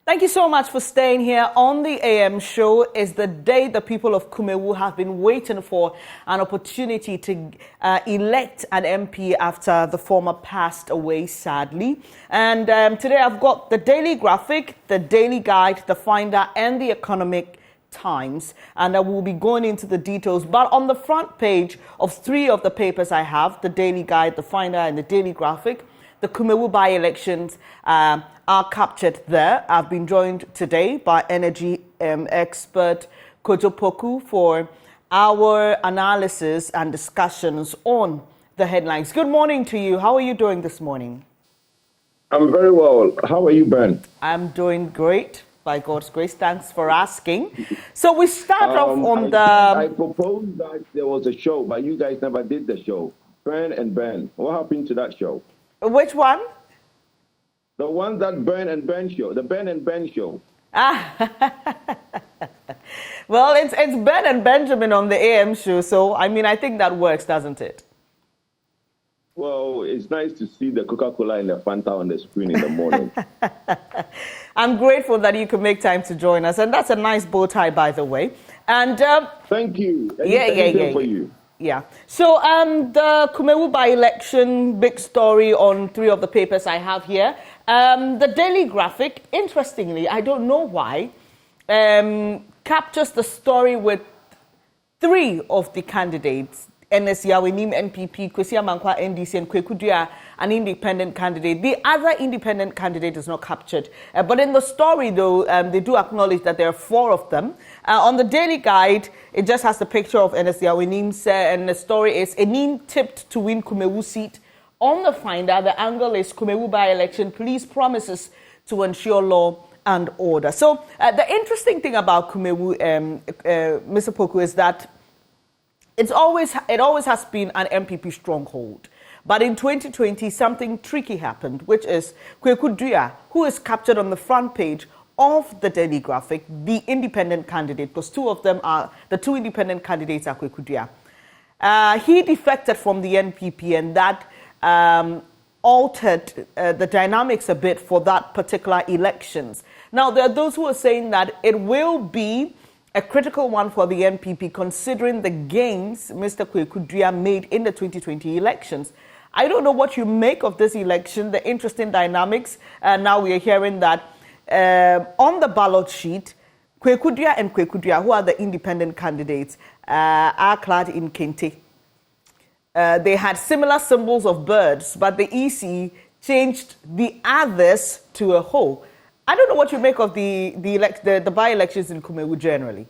Thank you so much for staying here on the AM show. It's the day the people of Kumewu have been waiting for, an opportunity to elect an MP after the former passed away, sadly. And today I've got the Daily Graphic, the Daily Guide, the Finder, and the Economic Times, and I will be going into the details. But on the front page of three of the papers I have, the Daily Guide, the Finder, and the Daily Graphic, the Kumewu by-elections are captured there. I've been joined today by energy expert Kwadwo Poku for our analysis and discussions on the headlines. Good morning to you. How are you doing this morning? I'm very well. How are you, Ben? I'm doing great, by God's grace. Thanks for asking. So we start off on I proposed that there was a show, but you guys never did the show. Ben and Ben. What happened to that show? Which one? The one that Ben and Ben show. The Ben and Ben show. Well, it's Ben and Benjamin on the AM show, so I think that works, doesn't it? Well, it's nice to see the Coca-Cola and the Fanta on the screen in the morning. I'm grateful that you could make time to join us, and that's a nice bow tie, by the way. And thank you. Yeah. For you. Yeah. So the Kumewu by-election, big story on three of the papers I have here. The Daily Graphic, interestingly, I don't know why, captures the story with three of the candidates. NS Yawenim NPP, Kwesi Amankwa NDC, and Kweku Dua, an independent candidate. The other independent candidate is not captured. But in the story, though, they do acknowledge that there are four of them. On the Daily Guide, it just has the picture of NS Yawenim, and the story is Enim tipped to win Kumewu seat. On the Finder, the angle is Kumewu by-election, police promises to ensure law and order. So the interesting thing about Kumewu, Mr. Poku, is that it always has been an MPP stronghold. But in 2020, something tricky happened, which is Kweku Dua, who is captured on the front page of the Daily Graphic, the independent candidate, because the two independent candidates are Kweku Dua. He defected from the NPP, and that altered the dynamics a bit for that particular elections. Now, there are those who are saying that it will be a critical one for the NPP, considering the gains Mr. Kweku Dua made in the 2020 elections. I don't know what you make of this election, the interesting dynamics. Now we are hearing that on the ballot sheet, Kweku Dua and Kweku Dua, who are the independent candidates, are clad in kente. They had similar symbols of birds, but the EC changed the others to a whole. I don't know what you make of the by-elections in Kumewu generally.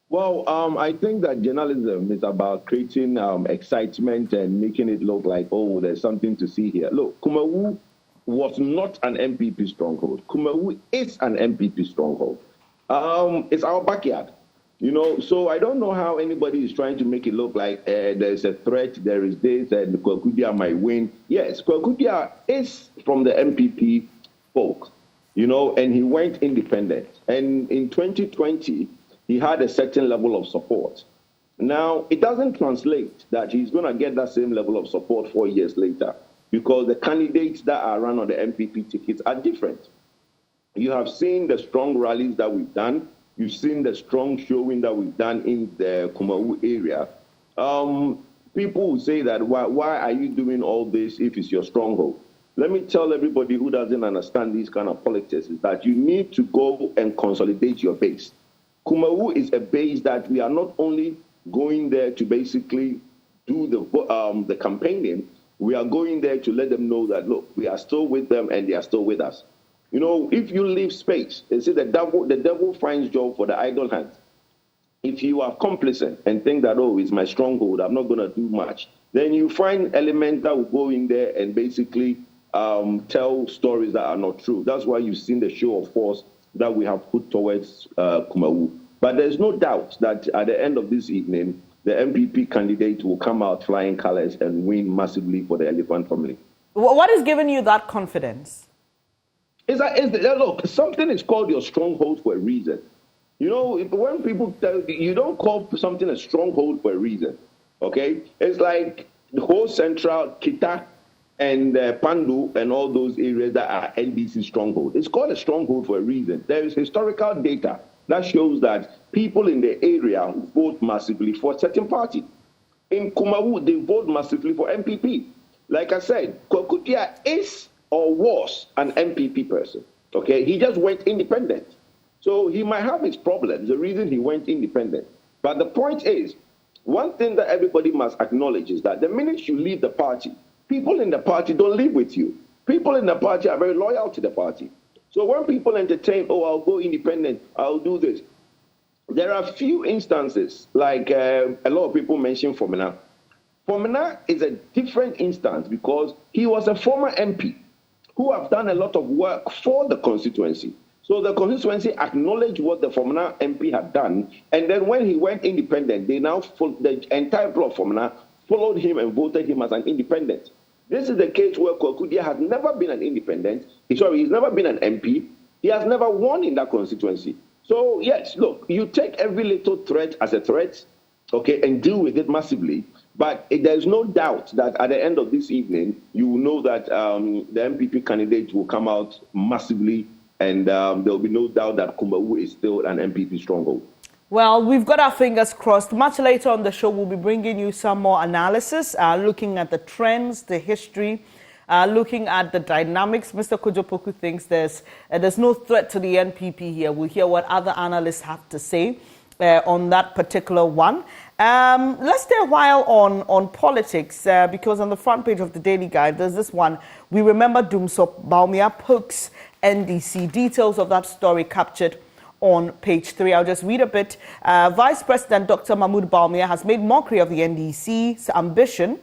Well, I think that journalism is about creating excitement and making it look like, oh, there's something to see here. Look, Kumewu was not an MPP stronghold. Kumewu is an MPP stronghold. It's our backyard, So I don't know how anybody is trying to make it look like there's a threat, there is this, and Kweku Dua might win. Yes, Kweku Dua is from the MPP folk. And he went independent. And in 2020, he had a certain level of support. Now, it doesn't translate that he's going to get that same level of support 4 years later, because the candidates that are run on the MPP tickets are different. You have seen the strong rallies that we've done. You've seen the strong showing that we've done in the Kumewu area. People will say that, why are you doing all this if it's your stronghold? Let me tell everybody who doesn't understand these kind of politics is that you need to go and consolidate your base. Kumewu is a base that we are not only going there to basically do the campaigning, we are going there to let them know that, look, we are still with them and they are still with us. If you leave space, they say the devil finds job for the idle hands. If you are complacent and think that, oh, it's my stronghold, I'm not going to do much, then you find elements that will go in there and basically tell stories that are not true. That's why you've seen the show of force that we have put towards Kumewu. But there's no doubt that at the end of this evening, the MPP candidate will come out flying colors and win massively for the Elephant family. What is giving you that confidence? Look, something is called your stronghold for a reason. When people tell you don't call something a stronghold for a reason, okay? It's like the whole central Kita and Pandu and all those areas that are NDC stronghold. It's called a stronghold for a reason. There is historical data that shows that people in the area vote massively for a certain party. In Kumawu, they vote massively for MPP. Like I said, Kokutia is or was an MPP person. Okay, he just went independent. So he might have his problems, the reason he went independent. But the point is, one thing that everybody must acknowledge is that the minute you leave the party, people in the party don't live with you. People in the party are very loyal to the party. So when people entertain, oh, I'll go independent, I'll do this, there are few instances, like a lot of people mention Fomena. Fomena is a different instance because he was a former MP who have done a lot of work for the constituency. So the constituency acknowledged what the Fomena MP had done, and then when he went independent, the entire block of Fomena followed him and voted him as an independent. This is the case where Kokudia has never been an independent. He's never been an MP. He has never won in that constituency. So, yes, look, you take every little threat as a threat, okay, and deal with it massively. But there's no doubt that at the end of this evening, you will know that the MPP candidate will come out massively, and there will be no doubt that Kumawu is still an MPP stronghold. Well, we've got our fingers crossed. Much later on the show, we'll be bringing you some more analysis, looking at the trends, the history, looking at the dynamics. Mr. Poku thinks there's no threat to the NPP here. We'll hear what other analysts have to say on that particular one. Let's stay a while on politics because on the front page of the Daily Guide, there's this one. We remember Dumsop Bawumia pokes NDC. Details of that story captured on page 3. I'll just read a bit. Vice President Dr. Mahmoud Bawumia has made mockery of the NDC's ambition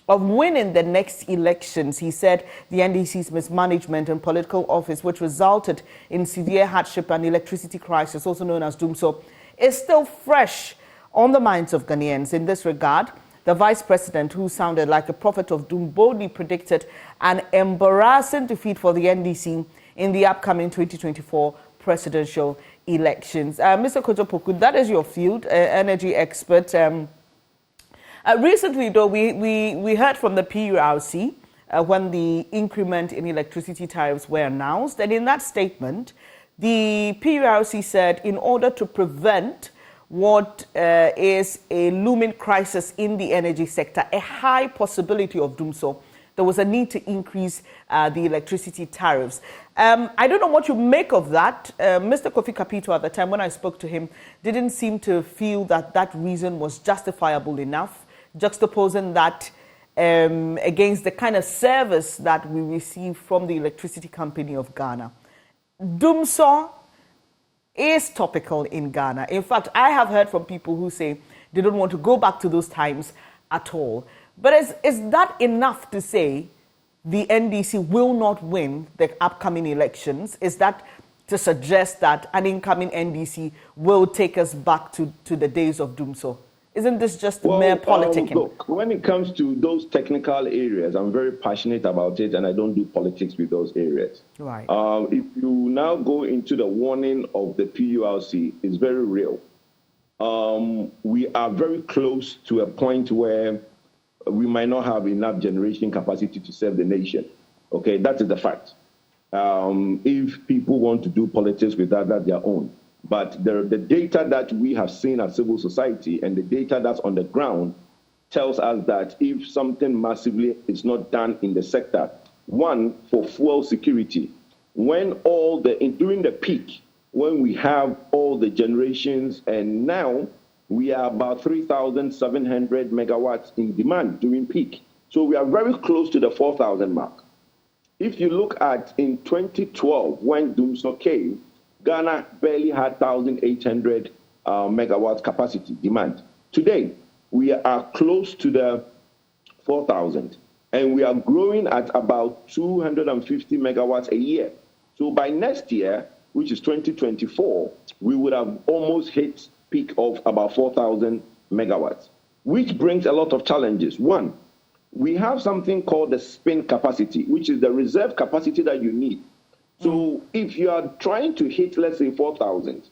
of winning the next elections. He said the NDC's mismanagement in political office, which resulted in severe hardship and electricity crisis, also known as Dumsop, is still fresh on the minds of Ghanaians. In this regard, the vice president, who sounded like a prophet of doom, boldly predicted an embarrassing defeat for the NDC in the upcoming 2024 presidential elections. Mr. Poku, that is your field, energy expert. Recently, though, we heard from the PURC when the increment in electricity tariffs were announced. And in that statement, the PURC said in order to prevent what is a looming crisis in the energy sector, a high possibility of doom so, there was a need to increase the electricity tariffs. I don't know what you make of that. Mr. Kofi Kapito, at the time when I spoke to him, didn't seem to feel that that reason was justifiable enough, juxtaposing that against the kind of service that we receive from the Electricity Company of Ghana. Dumsor is topical in Ghana. In fact, I have heard from people who say they don't want to go back to those times at all. But is that enough to say the NDC will not win the upcoming elections? Is that to suggest that an incoming NDC will take us back to the days of Dumsor? Isn't this just mere politicking? Look, when it comes to those technical areas, I'm very passionate about it, and I don't do politics with those areas. Right. If you now go into the warning of the PURC, it's very real. We are very close to a point where we might not have enough generation capacity to serve the nation. Okay, that is the fact. If people want to do politics with that, that's their own. But the data that we have seen at civil society and the data that's on the ground tells us that if something massively is not done in the sector, one, for fuel security, when during the peak, when we have all the generations, and now we are about 3,700 megawatts in demand during peak. So we are very close to the 4,000 mark. If you look at in 2012, when Dumsor came, Ghana barely had 1,800 megawatts capacity demand. Today, we are close to the 4,000, and we are growing at about 250 megawatts a year. So by next year, which is 2024, we would have almost hit peak of about 4,000 megawatts, which brings a lot of challenges. One, we have something called the spin capacity, which is the reserve capacity that you need. So if you are trying to hit, let's say, 4,000,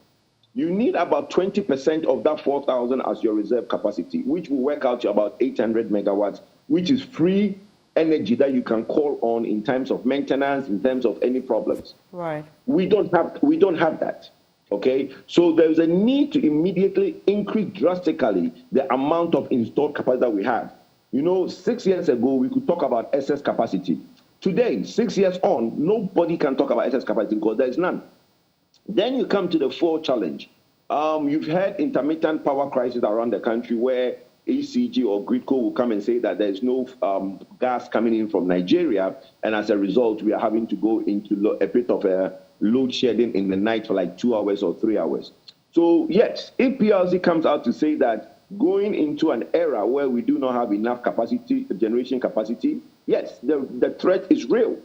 you need about 20% of that 4,000 as your reserve capacity, which will work out to about 800 megawatts, which is free energy that you can call on in terms of maintenance, in terms of any problems. Right. We don't have that. Okay, so there's a need to immediately increase drastically the amount of installed capacity that we have. 6 years ago, we could talk about excess capacity. Today, 6 years on, nobody can talk about excess capacity because there is none. Then you come to the fuel challenge. You've had intermittent power crisis around the country where ACG or Gridco will come and say that there's no gas coming in from Nigeria, and as a result, we are having to go into a bit of a load shedding in the night for like 2 hours or 3 hours. So yes, if PLC comes out to say that going into an era where we do not have enough generation capacity, yes, the threat is real.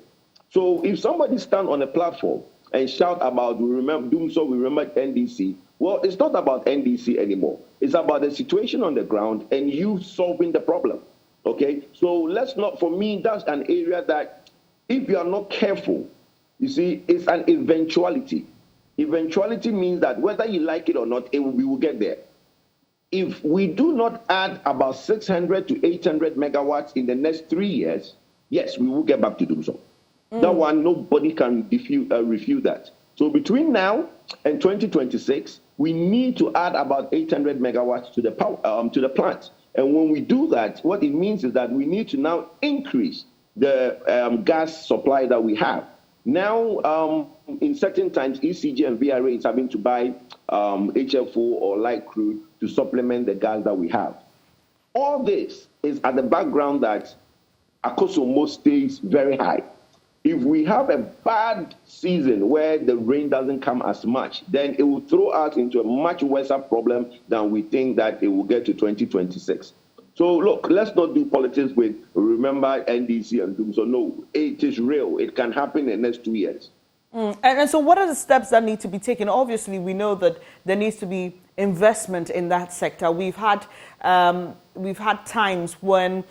So if somebody stand on a platform and shout about we remember NDC, well, it's not about NDC anymore. It's about the situation on the ground and you solving the problem. Okay, so let's not. For me, that's an area that if you are not careful, you see, it's an eventuality. Eventuality means that whether you like it or not, we will get there. If we do not add about 600 to 800 megawatts in the next 3 years, yes, we will get back to do so. That one, nobody can refute that. So between now and 2026, we need to add about 800 megawatts to the power to the plant. And when we do that, what it means is that we need to now increase the gas supply that we have. Now, in certain times, ECG and VRA is having to buy HFO or light crude to supplement the gas that we have. All this is at the background that Akosombo stays very high. If we have a bad season where the rain doesn't come as much, then it will throw us into a much worse problem than we think that it will get to 2026. So look, let's not do politics with remember NDC and doom. So no, it is real. It can happen in the next 2 years. And so what are the steps that need to be taken? Obviously, we know that there needs to be investment in that sector. We've had times when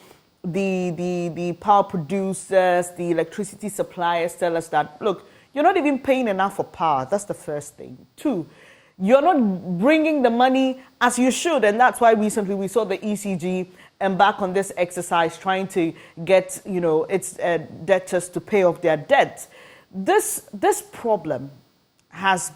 the power producers, the electricity suppliers tell us that, look, you're not even paying enough for power. That's the first thing. 2, you're not bringing the money as you should. And that's why recently we saw the ECG embark on this exercise trying to get, its debtors to pay off their debts. This problem has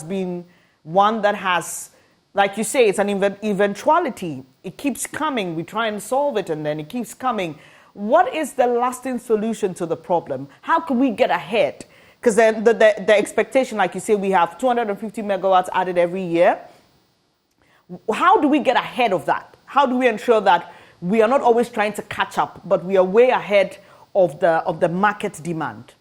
been one that has, like you say, it's an eventuality. It keeps coming. We try and solve it, and then it keeps coming. What is the lasting solution to the problem? How can we get ahead? Because the expectation, like you say, we have 250 megawatts added every year. How do we get ahead of that? How do we ensure that we are not always trying to catch up, but we are way ahead of the market demand?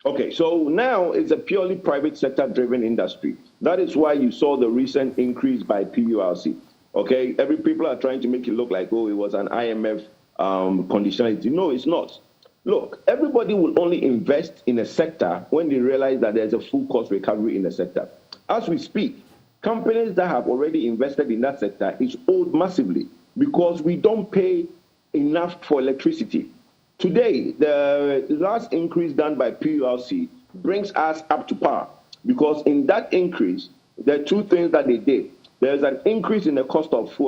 Okay, so now it's a purely private sector-driven industry. That is why you saw the recent increase by PURC. Okay, people are trying to make it look like, oh, it was an IMF conditionality. No, it's not. Look, everybody will only invest in a sector when they realize that there's a full cost recovery in the sector. As we speak, companies that have already invested in that sector is owed massively because we don't pay enough for electricity. Today, the last increase done by PURC brings us up to par because in that increase, there are 2 things that they did. There's an increase in the cost of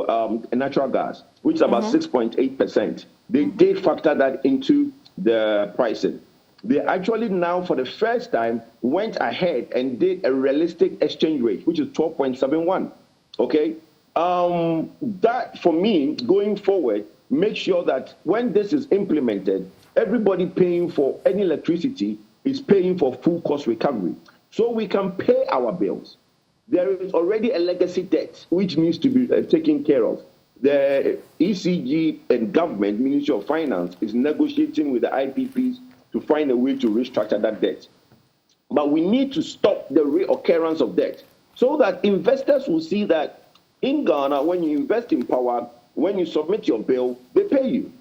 natural gas, which is about 6.8%. They did factor that into the pricing. They actually now, for the first time, went ahead and did a realistic exchange rate, which is 12.71. Okay? That, for me, going forward, make sure that when this is implemented, everybody paying for any electricity is paying for full cost recovery. So we can pay our bills. There is already a legacy debt which needs to be taken care of. The ECG and government, Ministry of Finance, is negotiating with the IPPs to find a way to restructure that debt. But we need to stop the reoccurrence of debt so that investors will see that in Ghana, when you invest in power, when you submit your bill, they pay you.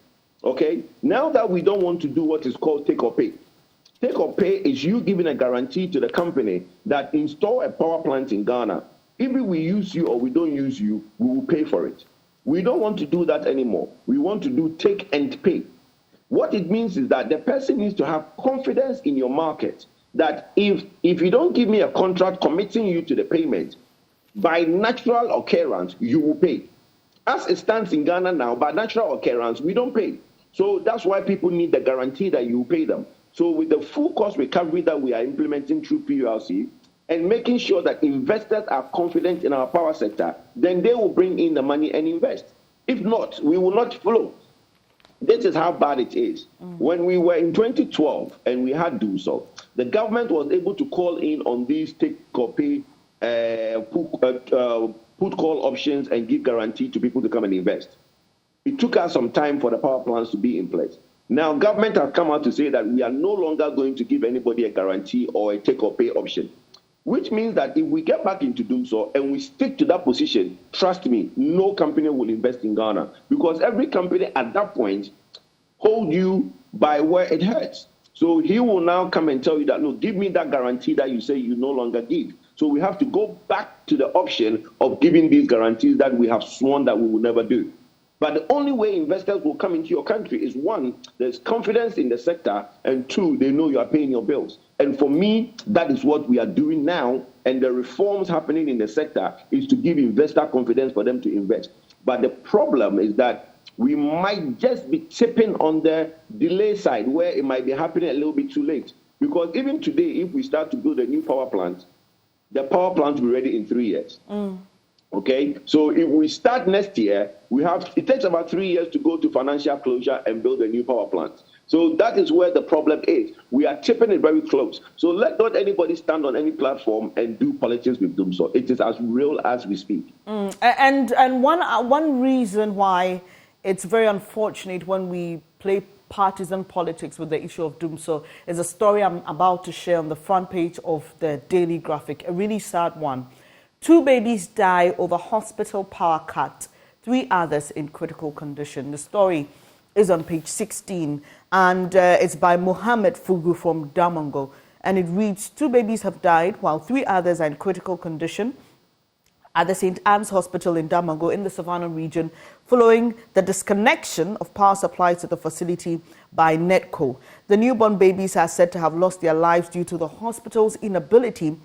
Okay? Now that we don't want to do what is called take or pay. Take or pay is you giving a guarantee to the company that install a power plant in Ghana. If we use you or we don't use you, we will pay for it. We don't want to do that anymore. We want to do take and pay. What it means is that the person needs to have confidence in your market that if you don't give me a contract committing you to the payment, by natural occurrence, you will pay. As it stands in Ghana now, by natural occurrence, we don't pay. So that's why people need the guarantee that you pay them. So with the full cost recovery that we are implementing through PULC and making sure that investors are confident in our power sector, then they will bring in the money and invest. If not, we will not flow. This is how bad it is. When we were in 2012 and we had DUMSO, the government was able to call in on these take or pay put call options and give guarantee to people to come and invest. It took us some time for the power plants to be in place. Now, government has come out to say that we are no longer going to give anybody a guarantee or a take or pay option, which means that if we get back into DUMSO and we stick to that position, trust me, no company will invest in Ghana, because every company at that point hold you by where it hurts. So he will now come and tell you that, no, give me that guarantee that you say you no longer give. So we have to go back to the option of giving these guarantees that we have sworn that we will never do. But the only way investors will come into your country is, one, there's confidence in the sector, and two, they know you are paying your bills. And for me, that is what we are doing now, and the reforms happening in the sector is to give investor confidence for them to invest. But the problem is that we might just be tipping on the delay side, where it might be happening a little bit too late. Because even today, if we start to build a new power plant, the power plant will be ready in 3 years. Okay, so if we start next year, it takes about 3 years to go to financial closure and build a new power plant. So that is where the problem is. We are chipping it very close. So let not anybody stand on any platform and do politics with them. So it is as real as we speak. And one reason why it's very unfortunate when we play partisan politics with the issue of DUMSO is a story I'm about to share on the front page of the Daily Graphic, a really sad one. 2 babies die over hospital power cut, 3 others in critical condition. The story is on page 16, and it's by Mohammed Fugu from Damongo. And it reads, 2 babies have died while 3 others are in critical condition at the St. Anne's Hospital in Damongo in the Savannah region following the disconnection of power supply to the facility by NEDCO. The newborn babies are said to have lost their lives due to the hospital's inability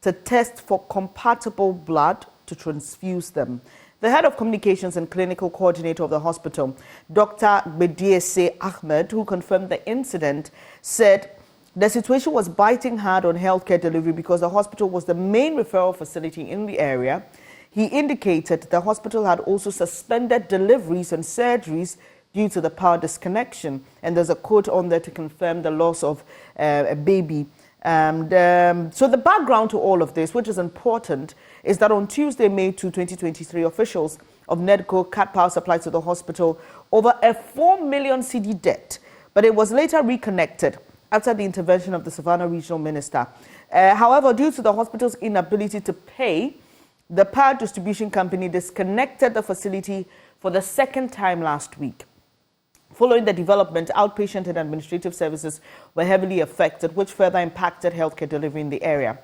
to test for compatible blood to transfuse them. The head of communications and clinical coordinator of the hospital, Dr. Bediese Ahmed, who confirmed the incident, said the situation was biting hard on healthcare delivery because the hospital was the main referral facility in the area. He indicated the hospital had also suspended deliveries and surgeries due to the power disconnection. And there's a quote on there to confirm the loss of a baby. So the background to all of this, which is important, is that on Tuesday, May 2, 2023, officials of NEDCO cut power supply to the hospital over a 4 million CD debt, but it was later reconnected after the intervention of the Savannah Regional Minister. However, due to the hospital's inability to pay, the power distribution company disconnected the facility for the second time last week. Following the development, outpatient and administrative services were heavily affected, which further impacted healthcare delivery in the area.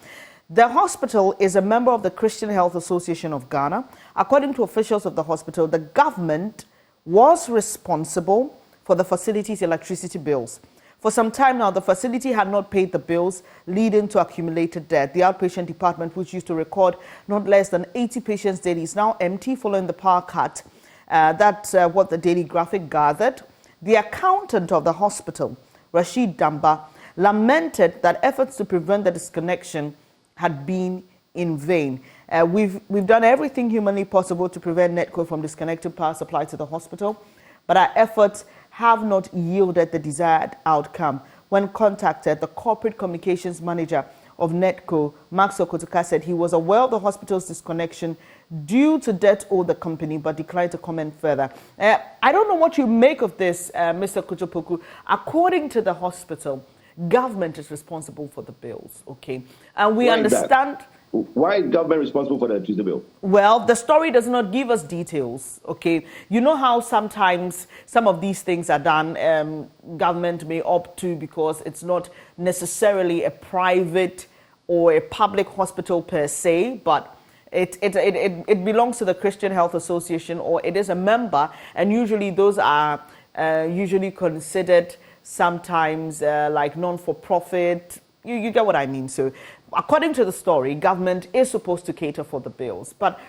The hospital is a member of the Christian Health Association of Ghana. According to officials of the hospital, the government was responsible for the facility's electricity bills. For some time now, the facility had not paid the bills, leading to accumulated debt. The outpatient department, which used to record not less than 80 patients daily, is now empty following the power cut. That's what the Daily Graphic gathered. The accountant of the hospital, Rashid Damba, lamented that efforts to prevent the disconnection had been in vain. We've done everything humanly possible to prevent NEDCO from disconnecting power supply to the hospital, but our efforts have not yielded the desired outcome. When contacted, the corporate communications manager of NEDCO, Max Okotuka, said he was aware of the hospital's disconnection due to debt owed the company, but declined to comment further. I don't know what you make of this, Mr. Poku. According to the hospital, government is responsible for the bills, okay? And we understand... Why is government responsible for the electricity bill? Well, the story does not give us details, okay? You know how sometimes some of these things are done, government may opt to because it's not necessarily a private or a public hospital per se, but it belongs to the Christian Health Association, or it is a member, and usually those are usually considered sometimes like non-for-profit. You get what I mean. So according to the story, government is supposed to cater for the bills. But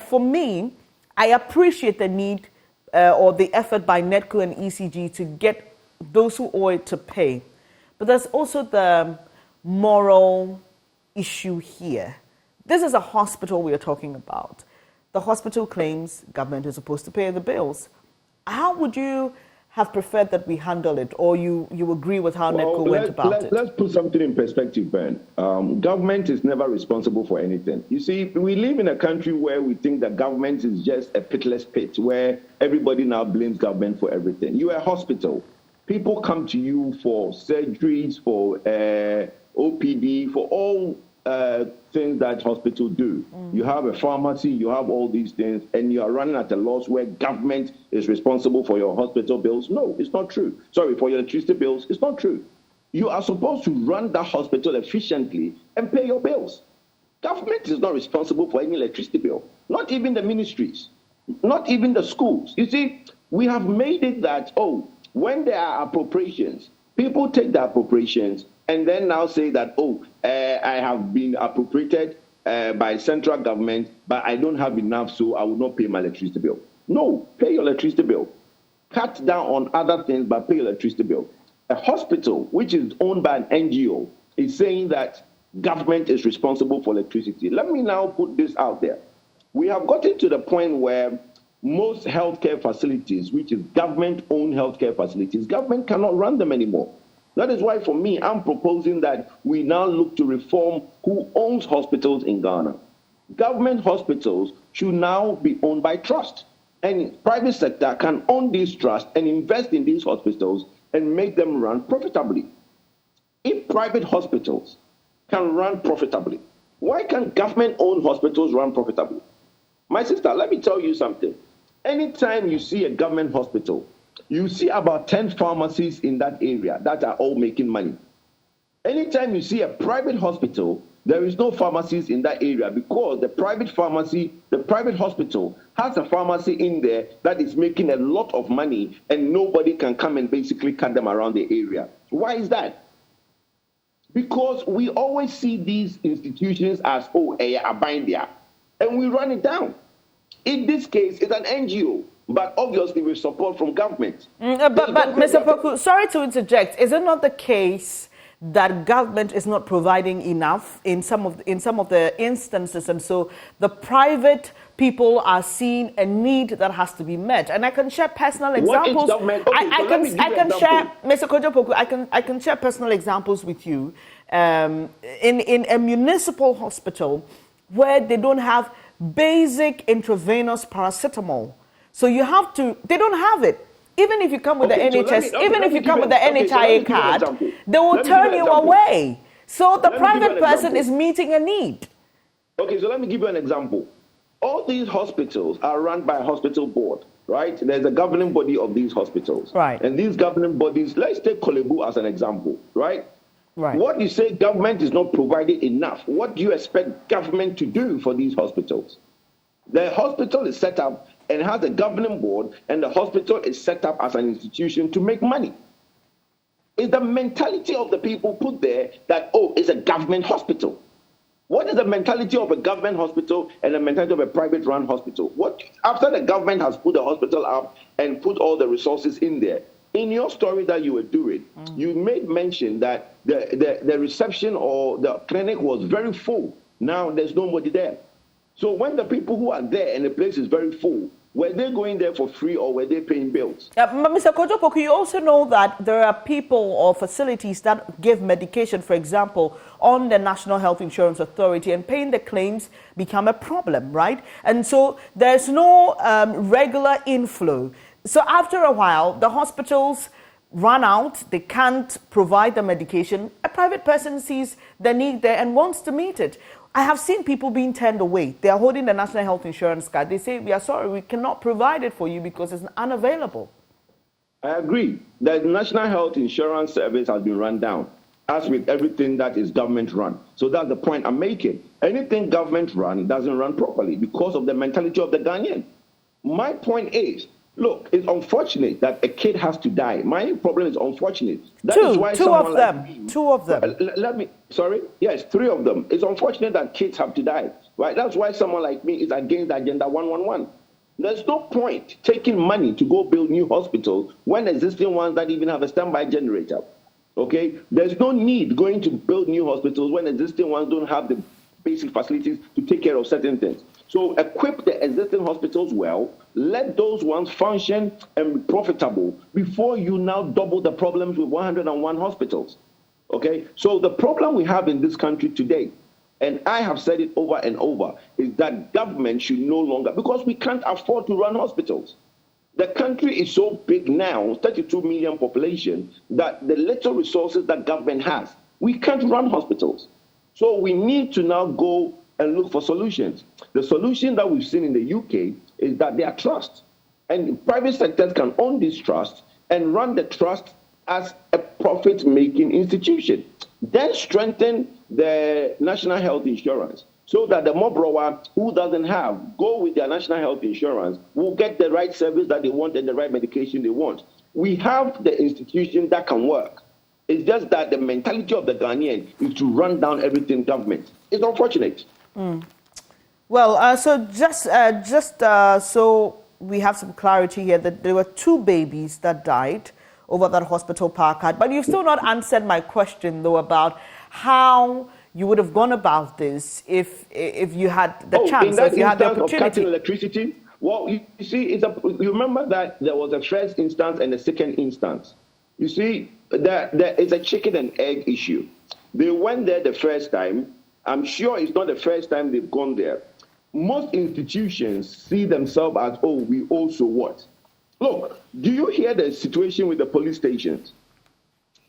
for me, I appreciate the need or the effort by NEDCO and ECG to get those who owe it to pay. But there's also the moral issue here. This is a hospital we are talking about. The hospital claims government is supposed to pay the bills. How would you have preferred that we handle it, or you agree with how NEDCO went about it? Let's put something in perspective, Ben. Government is never responsible for anything. You see, we live in a country where we think that government is just a pitless pit, where everybody now blames government for everything. You're a hospital. People come to you for surgeries, for OPD, for all things that hospitals do. You have a pharmacy, you have all these things, and you are running at a loss where government is responsible for your hospital bills. No, it's not true. Sorry, for your electricity bills, it's not true. You are supposed to run that hospital efficiently and pay your bills. Government is not responsible for any electricity bill, not even the ministries, not even the schools. You see, we have made it that, when there are appropriations, people take the appropriations and then now say that, I have been appropriated by central government, but I don't have enough, so I will not pay my electricity bill. No, pay your electricity bill. Cut down on other things, but pay your electricity bill. A hospital, which is owned by an NGO, is saying that government is responsible for electricity. Let me now put this out there. We have gotten to the point where most healthcare facilities, which is government-owned healthcare facilities, government cannot run them anymore. That is why, for me, I'm proposing that we now look to reform who owns hospitals in Ghana. Government hospitals should now be owned by trust. And private sector can own these trusts and invest in these hospitals and make them run profitably. If private hospitals can run profitably, why can't government-owned hospitals run profitably? My sister, let me tell you something. Anytime you see a government hospital, you see about 10 pharmacies in that area that are all making money. Anytime you see a private hospital, there is no pharmacies in that area because the private hospital has a pharmacy in there that is making a lot of money and nobody can come and basically cut them around the area. Why is that? Because we always see these institutions as, a bindia, and we run it down. In this case, it's an NGO. But obviously with support from government. But Mr. Poku, sorry to interject. Is it not the case that government is not providing enough in some of the instances, and so the private people are seeing a need that has to be met? And I can share personal examples. I can share, Mr. Kwadwo Poku, I can share personal examples with you. In a municipal hospital where they don't have basic intravenous paracetamol. So you have to, they don't have it. Even if you come with the NHS, even if you come with the NHIA card, they will turn you away. So the private person is meeting a need. Okay, so let me give you an example. All these hospitals are run by a hospital board, right? There's a governing body of these hospitals. Right. And these governing bodies, let's take Kolebu as an example, right? Right. What you say government is not providing enough. What do you expect government to do for these hospitals? The hospital is set up and has a governing board, and the hospital is set up as an institution to make money. It's the mentality of the people put there that, it's a government hospital. What is the mentality of a government hospital and the mentality of a private-run hospital? After the government has put the hospital up and put all the resources in there, in your story that you were doing, you made mention that the reception or the clinic was very full. Now there's nobody there. So when the people who are there and the place is very full, were they going there for free or were they paying bills? Mr. Kwadwo Poku, you also know that there are people or facilities that give medication, for example, on the National Health Insurance Authority, and paying the claims become a problem, right? And so there's no regular inflow. So after a while, the hospitals run out, they can't provide the medication. A private person sees the need there and wants to meet it. I have seen people being turned away. They are holding the National Health Insurance card. They say, we are sorry, we cannot provide it for you because it's unavailable. I agree. The National Health Insurance Service has been run down, as with everything that is government run. So that's the point I'm making. Anything government run doesn't run properly because of the mentality of the Ghanaian. My point is, look, it's unfortunate that a kid has to die. My problem is unfortunate. Two of them. Yes, 3 of them. It's unfortunate that kids have to die. Right? That's why someone like me is against Agenda 111. There's no point taking money to go build new hospitals when existing ones that even have a standby generator. Okay? There's no need going to build new hospitals when existing ones don't have the basic facilities to take care of certain things. So equip the existing hospitals well, let those ones function and be profitable before you now double the problems with 101 hospitals. Okay? So the problem we have in this country today, and I have said it over and over, is that government should no longer, because we can't afford to run hospitals. The country is so big now, 32 million population, that the little resources that government has, we can't run hospitals. So we need to now go and look for solutions. The solution that we've seen in the UK is that they are trust. And private sectors can own this trust and run the trust as a profit-making institution. Then strengthen the national health insurance so that the mobrower who doesn't have, go with their national health insurance, will get the right service that they want and the right medication they want. We have the institution that can work. It's just that the mentality of the Ghanaian is to run down everything government. It's unfortunate. Well, so so we have some clarity here that there were 2 babies that died over that hospital park card. But you've still not answered my question, though, about how you would have gone about this if you had the chance, if you had the opportunity. Of cutting electricity? Well, you see, you remember that there was a first instance and a second instance. You see, there is a chicken and egg issue. They went there the first time. I'm sure it's not the first time they've gone there. Most institutions see themselves as, oh, we also what? Look, do you hear the situation with the police stations?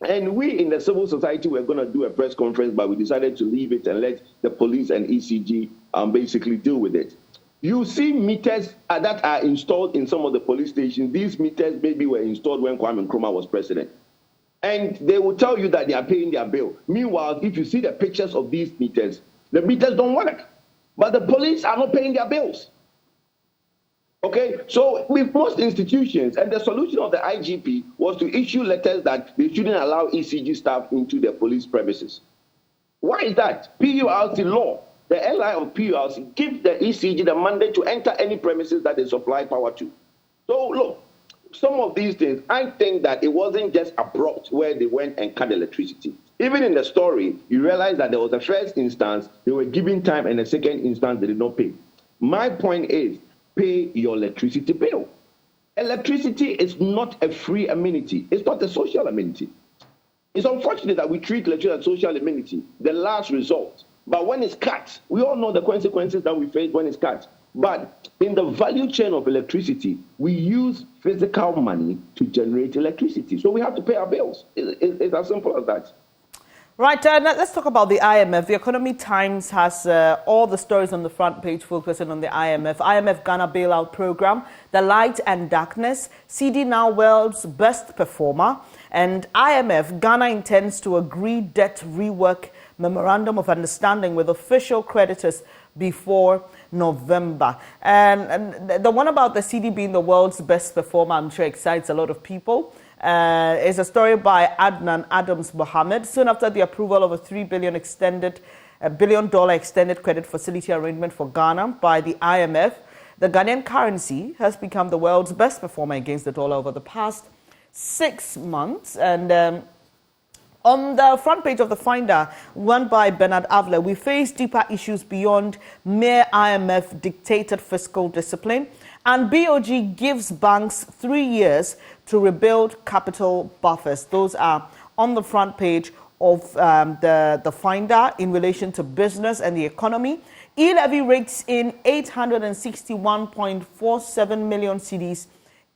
And we in the civil society were going to do a press conference, but we decided to leave it and let the police and ECG basically deal with it. You see meters that are installed in some of the police stations. These meters maybe were installed when Kwame Nkrumah was president. And they will tell you that they are paying their bill. Meanwhile, if you see the pictures of these meters, the meters don't work. But the police are not paying their bills. Okay, so with most institutions, and the solution of the IGP was to issue letters that they shouldn't allow ECG staff into their police premises. Why is that? PURC law, the LI of PURC, gives the ECG the mandate to enter any premises that they supply power to. So look, some of these things, I think that it wasn't just abrupt where they went and cut electricity. Even in the story, you realize that there was a first instance, they were giving time, and a second instance, they did not pay. My point is, pay your electricity bill. Electricity is not a free amenity. It's not a social amenity. It's unfortunate that we treat electricity as social amenity, the last result. But when it's cut, we all know the consequences that we face when it's cut. But in the value chain of electricity, we use physical money to generate electricity. So we have to pay our bills. It's as simple as that. Right, let's talk about the IMF. The Economy Times has all the stories on the front page focusing on the IMF. IMF Ghana bailout program, the light and darkness, CD now world's best performer, and IMF Ghana intends to agree debt rework memorandum of understanding with official creditors before November. And the one about the CD being the world's best performer, I'm sure excites a lot of people. Is a story by Adnan Adams Mohammed. Soon after the approval of a $3 billion extended credit facility arrangement for Ghana by the IMF, the Ghanaian currency has become the world's best performer against the dollar over the past 6 months. And on the front page of the Finder, one by Bernard Avler, we face deeper issues beyond mere IMF-dictated fiscal discipline. And BOG gives banks 3 years to rebuild capital buffers. Those are on the front page of the Finder in relation to business and the economy. E-levy rakes in 861.47 million cedis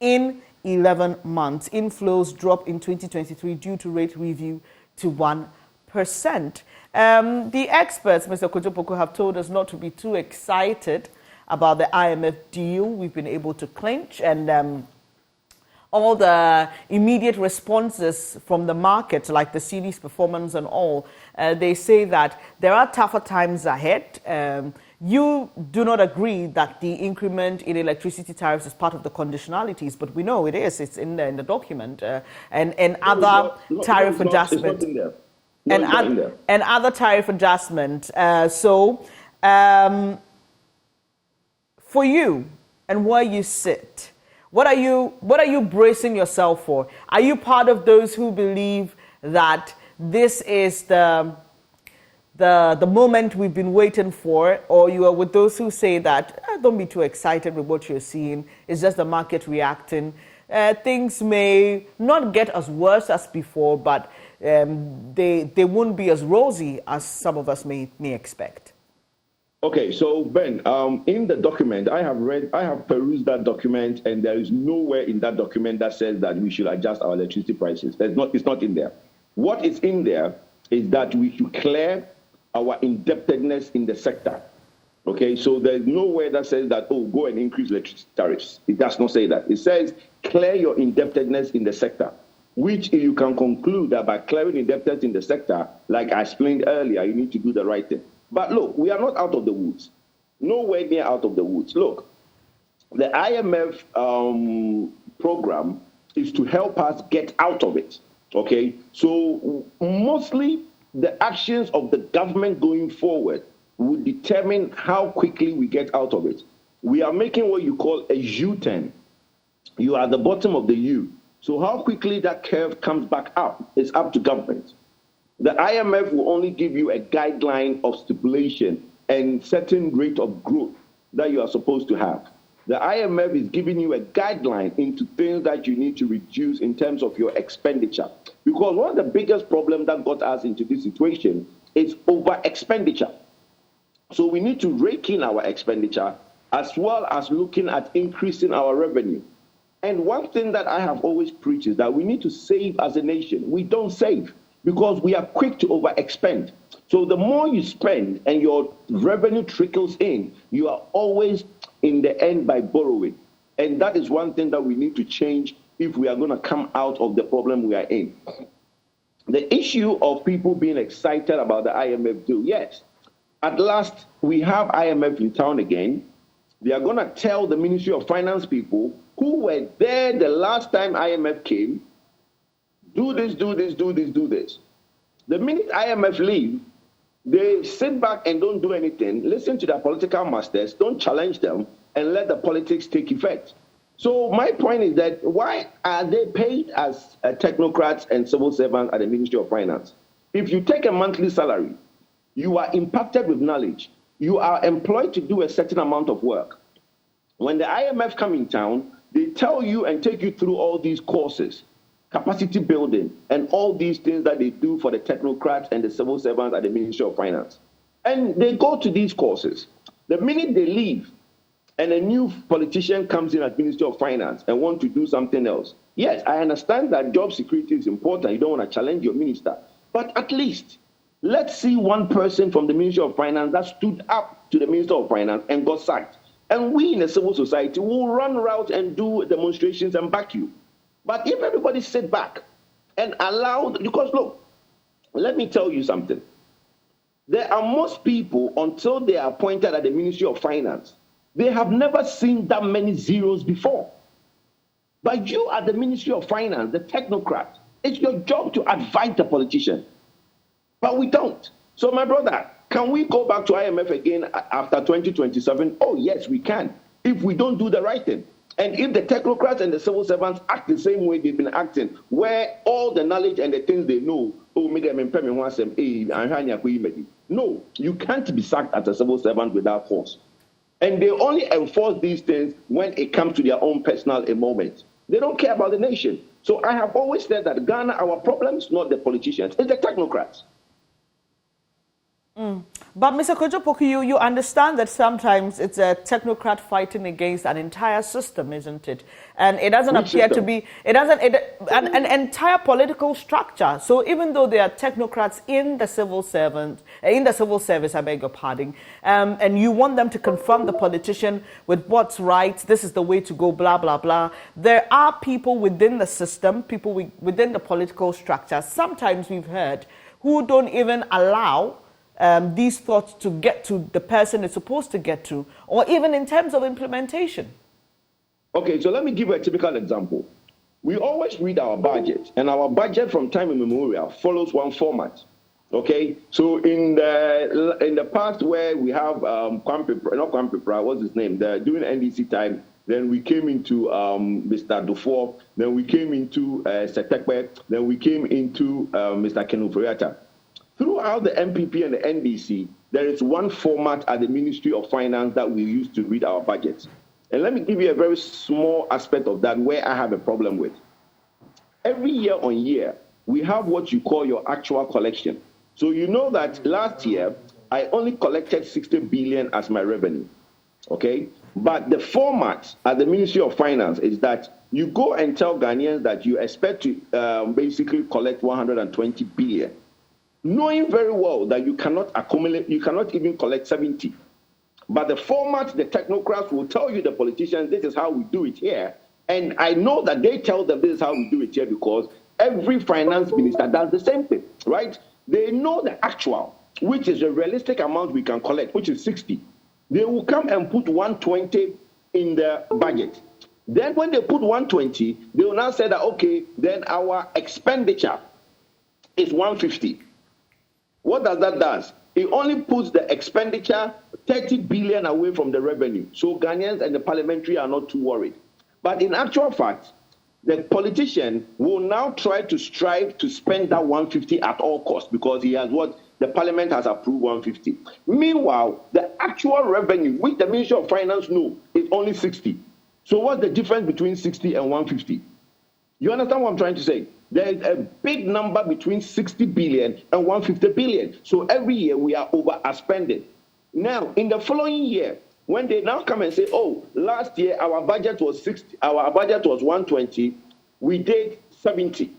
in 11 months. Inflows drop in 2023 due to rate review to 1%. The experts, Mr. Poku, have told us not to be too excited about the IMF deal we've been able to clinch, and all the immediate responses from the market, like the CD's performance and all, they say that there are tougher times ahead. You do not agree that the increment in electricity tariffs is part of the conditionalities, but we know it is. It's in the document, and other tariff adjustments. And other tariff adjustment. For you, and where you sit? What are you bracing yourself for? Are you part of those who believe that this is the moment we've been waiting for, or you are with those who say that don't be too excited with what you're seeing, it's just the market reacting? Things may not get as worse as before, but they won't be as rosy as some of us may expect. Okay, so Ben, in the document, I have perused that document, and there is nowhere in that document that says that we should adjust our electricity prices. It's not in there. What is in there is that we should clear our indebtedness in the sector. Okay, so there's nowhere that says that, oh, go and increase electricity tariffs. It does not say that. It says clear your indebtedness in the sector, which you can conclude that by clearing indebtedness in the sector, like I explained earlier, you need to do the right thing. But look, we are not out of the woods. Nowhere near out of the woods. Look, the IMF program is to help us get out of it. Okay? So mostly the actions of the government going forward will determine how quickly we get out of it. We are making what you call a U-turn. You are at the bottom of the U. So how quickly that curve comes back up is up to government. The IMF will only give you a guideline of stipulation and certain rate of growth that you are supposed to have. The IMF is giving you a guideline into things that you need to reduce in terms of your expenditure. Because one of the biggest problems that got us into this situation is over expenditure. So we need to rake in our expenditure as well as looking at increasing our revenue. And one thing that I have always preached is that we need to save as a nation. We don't save, because we are quick to overexpend. So the more you spend and your revenue trickles in, you are always in the end by borrowing. And that is one thing that we need to change if we are going to come out of the problem we are in. The issue of people being excited about the IMF deal, yes. At last, we have IMF in town again. They are going to tell the Ministry of Finance people who were there the last time IMF came, do this, do this, do this, do this. The minute IMF leave, they sit back and don't do anything, listen to their political masters, don't challenge them, and let the politics take effect. So my point is that why are they paid as technocrats and civil servants at the Ministry of Finance? If you take a monthly salary, you are impacted with knowledge. You are employed to do a certain amount of work. When the IMF come in town, they tell you and take you through all these courses, capacity building, and all these things that they do for the technocrats and the civil servants at the Ministry of Finance. And they go to these courses. The minute they leave and a new politician comes in at Ministry of Finance and want to do something else, yes, I understand that job security is important. You don't want to challenge your minister. But at least, let's see one person from the Ministry of Finance that stood up to the Minister of Finance and got sacked. And we in the civil society will run around and do demonstrations and back you. But if everybody sit back and allow, because look, let me tell you something. There are most people, until they are appointed at the Ministry of Finance, they have never seen that many zeros before. But you at the Ministry of Finance, the technocrat, it's your job to advise the politician. But we don't. So my brother, can we go back to IMF again after 2027? Oh, yes, we can, if we don't do the right thing. And if the technocrats and the civil servants act the same way they've been acting, where all the knowledge and the things they know, no, you can't be sacked as a civil servant without force. And they only enforce these things when it comes to their own personal moment. They don't care about the nation. So I have always said that Ghana, our problem is not the politicians, it's the technocrats. But Mr. Poku, you understand that sometimes it's a technocrat fighting against an entire system, isn't it? And it doesn't appear to be, an entire political structure. So even though there are technocrats in the civil service, I beg your pardon, and you want them to confront the politician with what's right, this is the way to go, blah, blah, blah. There are people within the system, people within the political structure, sometimes we've heard, who don't even allow these thoughts to get to the person it's supposed to get to, or even in terms of implementation. Okay, so let me give you a typical example. We always read our budget, and our budget from time immemorial follows one format. Okay, so in the past where we have what's his name? During NDC time, then we came into Mr. Dufour, then we came into Setekpe, then we came into Mr. Kenuforiata. Throughout the MPP and the NDC, there is one format at the Ministry of Finance that we use to read our budgets. And let me give you a very small aspect of that where I have a problem with. Every year on year, we have what you call your actual collection. So you know that last year, I only collected 60 billion as my revenue, okay? But the format at the Ministry of Finance is that you go and tell Ghanaians that you expect to basically collect 120 billion, knowing very well that you cannot accumulate, you cannot even collect 70. But the format, the technocrats will tell you, the politicians, this is how we do it here. And I know that they tell them this is how we do it here because every finance minister does the same thing, right? They know the actual, which is a realistic amount we can collect, which is 60. They will come and put 120 in the budget. Then when they put 120, they will now say that, okay, then our expenditure is 150. What does that do? It only puts the expenditure 30 billion away from the revenue. So Ghanaians and the parliamentary are not too worried. But in actual fact, the politician will now try to strive to spend that 150 at all costs because he has what the parliament has approved 150. Meanwhile, the actual revenue, which the Ministry of Finance know, is only 60. So what's the difference between 60 and 150? You understand what I'm trying to say? There is a big number between 60 billion and 150 billion. So every year we are overspending. Now, in the following year, when they now come and say, oh, last year our budget was 60, our budget was 120, we did 70.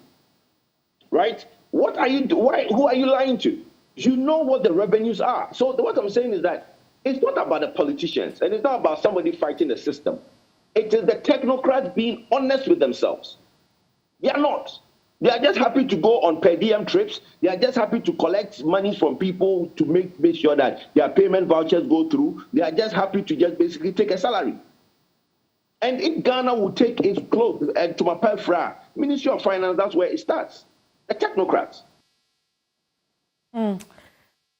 Right? What are you who are you lying to? You know what the revenues are. So what I'm saying is that it's not about the politicians and it's not about somebody fighting the system. It is the technocrats being honest with themselves. They are not. They are just happy to go on per diem trips. They are just happy to collect money from people to make sure that their payment vouchers go through. They are just happy to just basically take a salary. And if Ghana will take its clothes to my fra, Ministry of Finance, that's where it starts. The technocrats. Mr.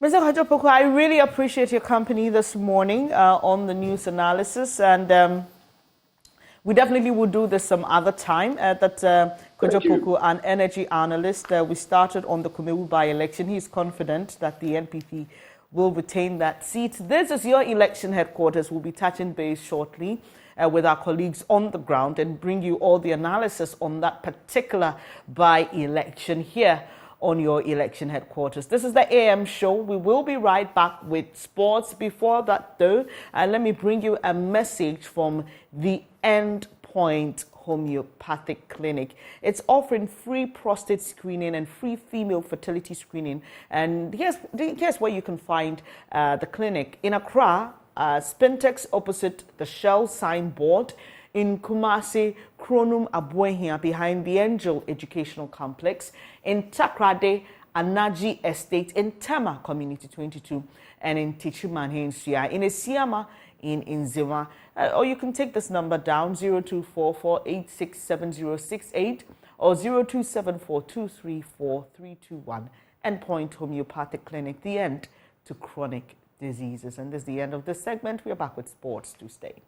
Kwadwo Poku, I really appreciate your company this morning on the news analysis, and we definitely will do this some other time. Kwadwo Poku, an energy analyst, we started on the Kumewu by-election. He's confident that the NPP will retain that seat. This is your election headquarters. We'll be touching base shortly with our colleagues on the ground and bring you all the analysis on that particular by-election here on your election headquarters. This is the AM show. We will be right back with sports. Before that, though, let me bring you a message from the End Point Homeopathic Clinic. It's offering free prostate screening and free female fertility screening. And here's where you can find the clinic. In Accra, Spintex opposite the Shell signboard. In Kumasi, Kronum Abuehia behind the Angel Educational Complex. In Takrade, Anaji Estate. In Tema Community 22. And in Tichuman in Esiama, in Nzima. Or you can take this number down, 0244867068 or 0274234321. Endpoint Homeopathic Clinic, the end to chronic diseases. And this is the end of this segment. We are back with sports to stay.